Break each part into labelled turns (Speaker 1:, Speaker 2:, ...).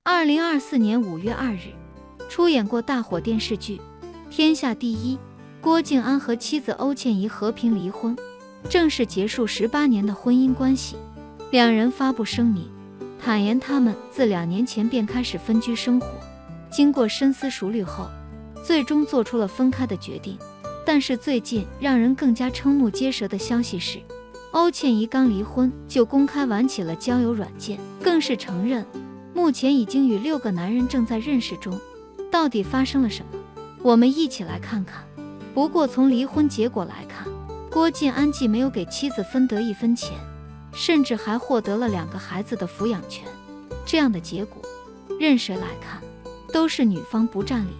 Speaker 1: 2024年5月2日，出演过大火电视剧《天下第一》，郭晋安和妻子欧倩怡和平离婚，正式结束18年的婚姻关系。两人发布声明，坦言他们自2年前便开始分居生活，经过深思熟虑后，最终做出了分开的决定。但是最近让人更加瞠目结舌的消息是，欧倩怡刚离婚就公开玩起了交友软件，更是承认目前已经与6个男人正在认识中。到底发生了什么？我们一起来看看。不过从离婚结果来看，郭晋安既没有给妻子分得1分钱，甚至还获得了2个孩子的抚养权。这样的结果，任谁来看都是女方不占理。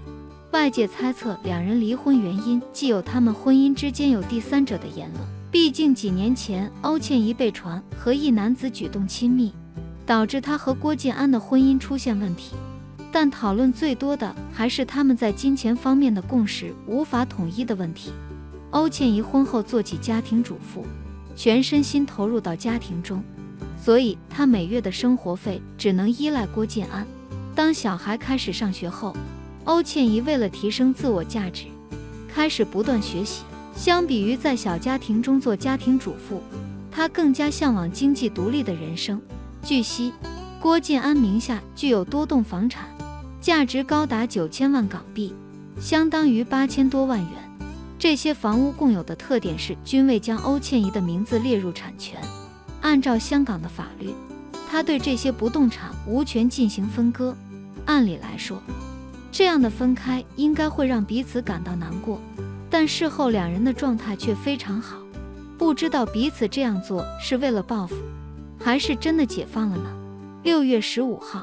Speaker 1: 外界猜测两人离婚原因既有他们婚姻之间有第三者的言论，毕竟几年前欧倩怡被传和一男子举动亲密，导致她和郭晋安的婚姻出现问题。但讨论最多的还是他们在金钱方面的共识无法统一的问题。欧倩怡婚后做起家庭主妇，全身心投入到家庭中，所以她每月的生活费只能依赖郭晋安。当小孩开始上学后，欧倩怡为了提升自我价值，开始不断学习。相比于在小家庭中做家庭主妇，她更加向往经济独立的人生。据悉，郭晋安名下具有多栋房产，价值高达9000万港币，相当于8000多万元。这些房屋共有的特点是均未将欧倩怡的名字列入产权。按照香港的法律，他对这些不动产无权进行分割。按理来说，这样的分开应该会让彼此感到难过，但事后两人的状态却非常好。不知道彼此这样做是为了报复，还是真的解放了呢？6月15号，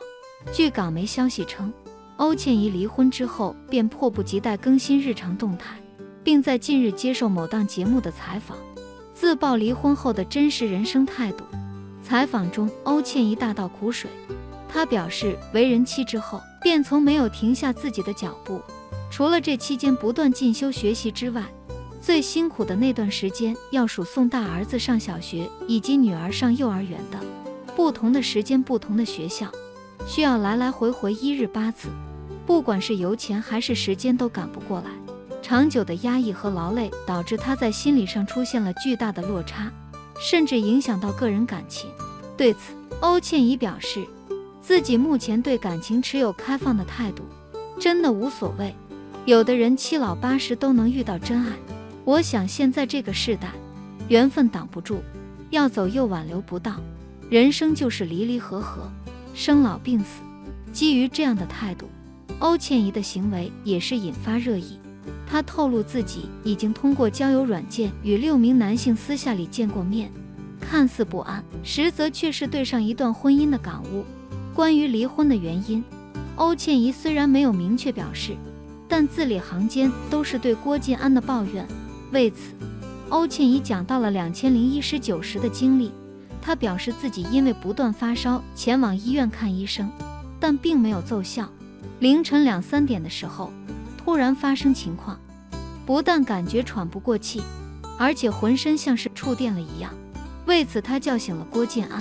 Speaker 1: 据港媒消息称，欧倩怡离婚之后便迫不及待更新日常动态，并在近日接受某档节目的采访，自曝离婚后的真实人生态度。采访中，欧倩怡大倒苦水，她表示为人妻之后便从没有停下自己的脚步，除了这期间不断进修学习之外，最辛苦的那段时间要数送大儿子上小学以及女儿上幼儿园的不同的时间不同的学校，需要来来回回1日8次，不管是油钱还是时间都赶不过来。长久的压抑和劳累导致他在心理上出现了巨大的落差，甚至影响到个人感情。对此，欧倩怡表示自己目前对感情持有开放的态度，真的无所谓。有的人7老80都能遇到真爱，我想现在这个时代，缘分挡不住，要走又挽留不到，人生就是离离合合，生老病死。基于这样的态度，欧倩怡的行为也是引发热议。她透露自己已经通过交友软件与6名男性私下里见过面，看似不安，实则却是对上一段婚姻的感悟。关于离婚的原因，欧倩怡虽然没有明确表示，但字里行间都是对郭晋安的抱怨。为此，欧倩怡讲到了2001失9时的经历。她表示自己因为不断发烧前往医院看医生，但并没有奏效。凌晨2、3点的时候，突然发生情况，不但感觉喘不过气，而且浑身像是触电了一样。为此她叫醒了郭晋安，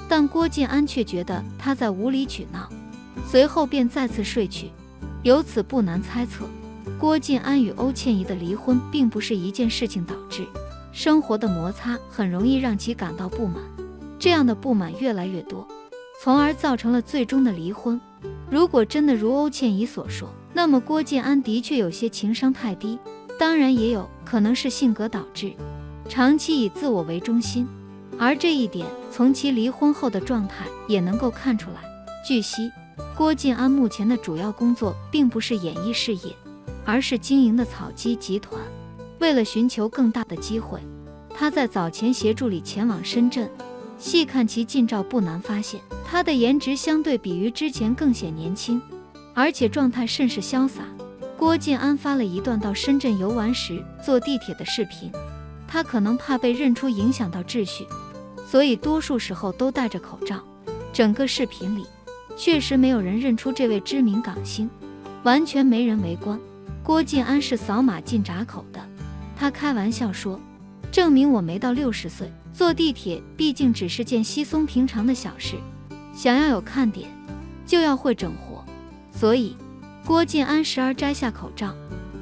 Speaker 1: 但郭晋安却觉得他在无理取闹，随后便再次睡去。由此不难猜测，郭晋安与欧倩怡的离婚并不是一件事情导致，生活的摩擦很容易让其感到不满，这样的不满越来越多，从而造成了最终的离婚。如果真的如欧倩怡所说，那么郭晋安的确有些情商太低，当然也有可能是性格导致，长期以自我为中心，而这一点从其离婚后的状态也能够看出来。据悉，郭晋安目前的主要工作并不是演艺事业，而是经营的草鸡集团。为了寻求更大的机会，他在早前协助里前往深圳，细看其近照不难发现，他的颜值相对比于之前更显年轻，而且状态甚是潇洒。郭晋安发了一段到深圳游玩时坐地铁的视频，他可能怕被认出影响到秩序，所以多数时候都戴着口罩。整个视频里确实没有人认出这位知名港星，完全没人围观。郭晋安是扫码进闸口的，他开玩笑说，证明我没到60岁，坐地铁毕竟只是件稀松平常的小事，想要有看点，就要会整活，所以郭晋安时而摘下口罩，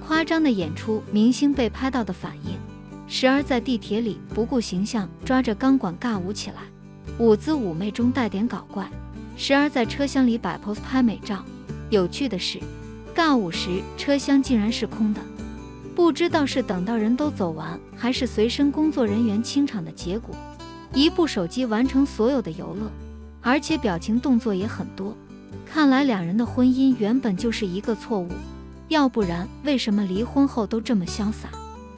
Speaker 1: 夸张地演出明星被拍到的反应，时而在地铁里不顾形象抓着钢管尬舞起来，舞姿妩媚中带点搞怪，时而在车厢里摆 pose 拍美照。有趣的是，尬舞时车厢竟然是空的，不知道是等到人都走完，还是随身工作人员清场的结果。一部手机完成所有的游乐，而且表情动作也很多。看来两人的婚姻原本就是一个错误，要不然为什么离婚后都这么潇洒？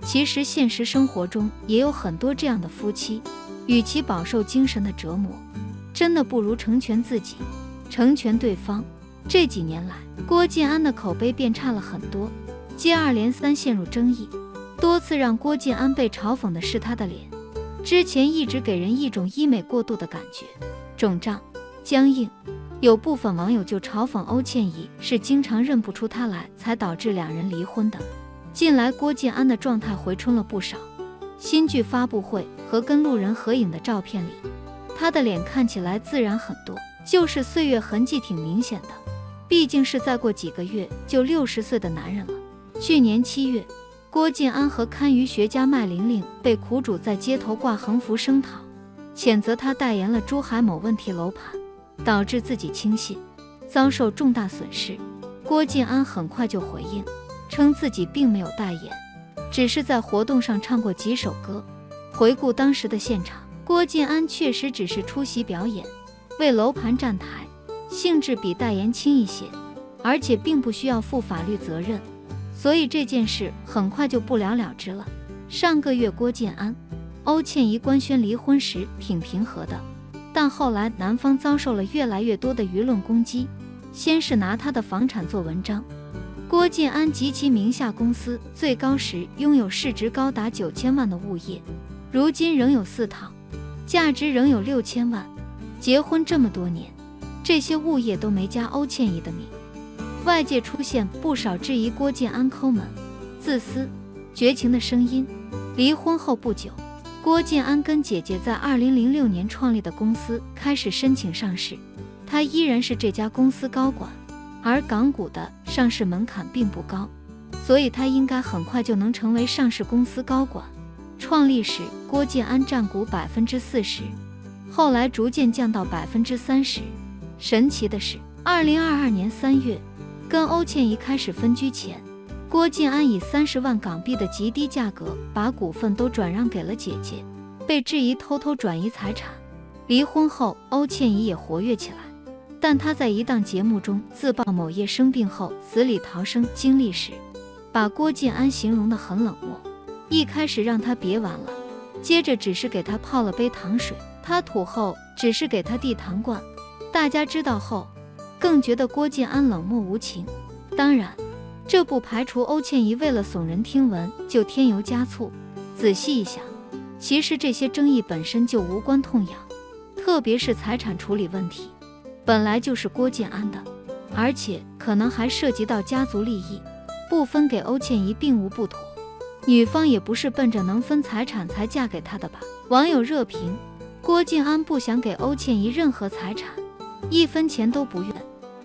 Speaker 1: 其实现实生活中也有很多这样的夫妻，与其饱受精神的折磨，真的不如成全自己，成全对方。这几年来，郭晋安的口碑变差了很多，接二连三陷入争议，多次让郭晋安被嘲讽的是他的脸。之前一直给人一种医美过度的感觉，肿胀、僵硬，有部分网友就嘲讽欧倩怡是经常认不出他来，才导致两人离婚的。近来郭晋安的状态回春了不少，新剧发布会和跟路人合影的照片里，他的脸看起来自然很多，就是岁月痕迹挺明显的，毕竟是再过几个月就60岁的男人了。去年7月，郭晋安和堪舆学家麦玲玲被苦主在街头挂横幅声讨，谴责他代言了珠海某问题楼盘，导致自己轻信，遭受重大损失。郭晋安很快就回应，称自己并没有代言，只是在活动上唱过几首歌。回顾当时的现场，郭晋安确实只是出席表演，为楼盘站台，性质比代言轻一些，而且并不需要负法律责任，所以这件事很快就不了了之了。上个月郭晋安、欧倩怡官宣离婚时挺平和的，但后来男方遭受了越来越多的舆论攻击，先是拿他的房产做文章。郭晋安及其名下公司最高时拥有市值高达9000万的物业，如今仍有4套，价值仍有6000万。结婚这么多年，这些物业都没加欧倩怡的名。外界出现不少质疑郭晋安抠门、自私、绝情的声音。离婚后不久，郭晋安跟姐姐在2006年创立的公司开始申请上市，他依然是这家公司高管，而港股的上市门槛并不高，所以他应该很快就能成为上市公司高管。创立时郭晋安占股40%，后来逐渐降到30%。神奇的是，2022年3月，跟欧倩怡开始分居前，郭晋安以30万港币的极低价格把股份都转让给了姐姐，被质疑偷偷转移财产。离婚后，欧倩怡也活跃起来，但她在一档节目中自曝某夜生病后死里逃生经历时，把郭晋安形容得很冷漠。一开始让他别玩了，接着只是给他泡了杯糖水，他吐后只是给他递糖罐。大家知道后，更觉得郭晋安冷漠无情。当然，这不排除欧倩怡为了耸人听闻就添油加醋。仔细一想，其实这些争议本身就无关痛痒，特别是财产处理问题，本来就是郭晋安的，而且可能还涉及到家族利益，不分给欧倩怡并无不妥。女方也不是奔着能分财产才嫁给他的吧？网友热评：郭晋安不想给欧倩怡任何财产，1分钱都不愿。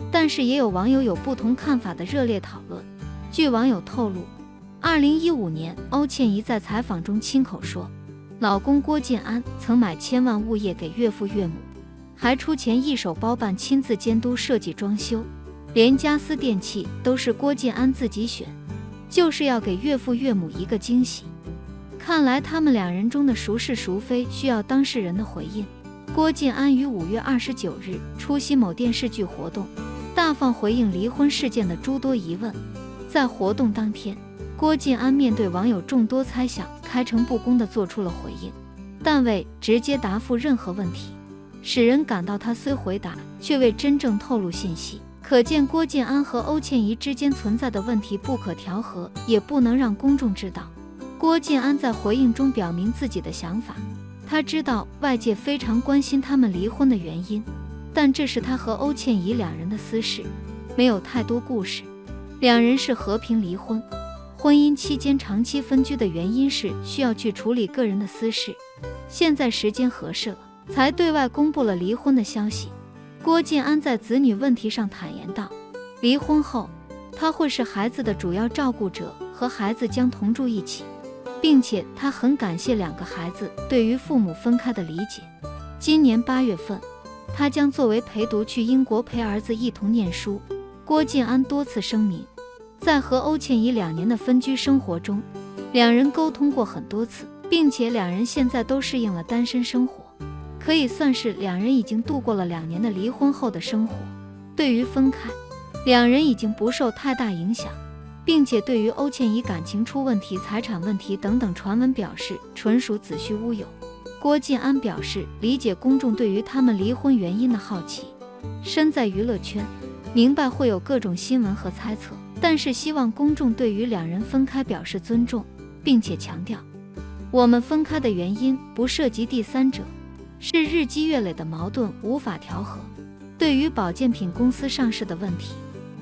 Speaker 1: 但是也有网友有不同看法的热烈讨论。据网友透露，2015年欧倩怡在采访中亲口说，老公郭晋安曾买1000万物业给岳父岳母，还出钱一手包办亲自监督设计装修，连家私电器都是郭晋安自己选，就是要给岳父岳母一个惊喜。看来他们两人中的孰是孰非需要当事人的回应。郭晋安于5月29日出席某电视剧活动，大方回应离婚事件的诸多疑问。在活动当天，郭晋安面对网友众多猜想，开诚布公地做出了回应，但未直接答复任何问题，使人感到他虽回答，却未真正透露信息。可见郭晋安和欧倩怡之间存在的问题不可调和，也不能让公众知道。郭晋安在回应中表明自己的想法，他知道外界非常关心他们离婚的原因，但这是他和欧倩怡两人的私事，没有太多故事。两人是和平离婚，婚姻期间长期分居的原因是需要去处理个人的私事，现在时间合适了，才对外公布了离婚的消息。郭晋安在子女问题上坦言道，离婚后他会是孩子的主要照顾者，和孩子将同住一起，并且他很感谢2个孩子对于父母分开的理解。今年8月份，他将作为陪读去英国陪儿子一同念书。郭晋安多次声明，在和欧倩怡2年的分居生活中，2人沟通过很多次，并且2人现在都适应了单身生活，可以算是2人已经度过了2年的离婚后的生活。对于分开，2人已经不受太大影响，并且对于欧倩怡感情出问题、财产问题等等传闻表示纯属子虚乌有。郭晋安表示理解公众对于他们离婚原因的好奇，身在娱乐圈，明白会有各种新闻和猜测，但是希望公众对于2人分开表示尊重，并且强调，我们分开的原因不涉及第三者，是日积月累的矛盾无法调和。对于保健品公司上市的问题，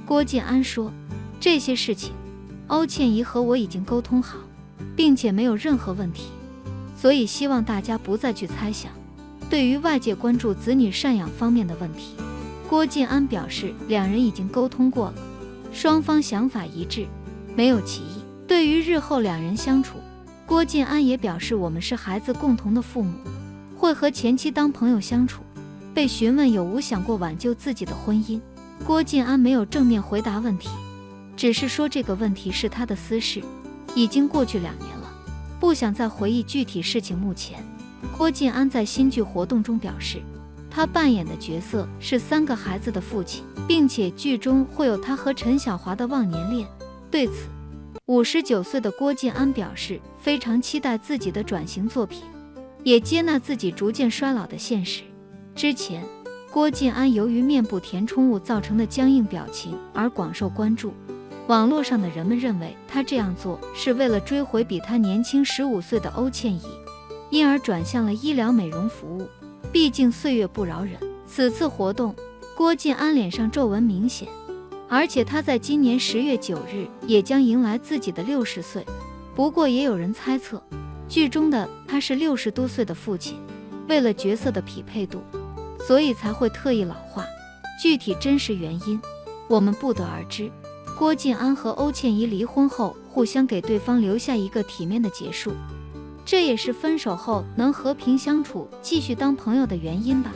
Speaker 1: 郭晋安说，这些事情欧倩怡和我已经沟通好，并且没有任何问题，所以希望大家不再去猜想。对于外界关注子女赡养方面的问题，郭晋安表示2人已经沟通过了，双方想法一致，没有歧义。对于日后2人相处，郭晋安也表示，我们是孩子共同的父母，会和前妻当朋友相处。被询问有无想过挽救自己的婚姻，郭晋安没有正面回答问题，只是说这个问题是他的私事，已经过去2年了，不想再回忆具体事情。目前，郭晋安在新剧活动中表示，他扮演的角色是3个孩子的父亲，并且剧中会有他和陈晓华的忘年恋。对此，59岁的郭晋安表示非常期待自己的转型作品，也接纳自己逐渐衰老的现实。之前，郭晋安由于面部填充物造成的僵硬表情而广受关注，网络上的人们认为他这样做是为了追回比他年轻15岁的欧倩怡，因而转向了医疗美容服务。毕竟岁月不饶人，此次活动，郭晋安脸上皱纹明显，而且他在今年10月9日也将迎来自己的60岁。不过也有人猜测，剧中的他是60多岁的父亲，为了角色的匹配度，所以才会特意老化。具体真实原因，我们不得而知。郭晋安和欧倩怡离婚后，互相给对方留下一个体面的结束，这也是分手后能和平相处、继续当朋友的原因吧。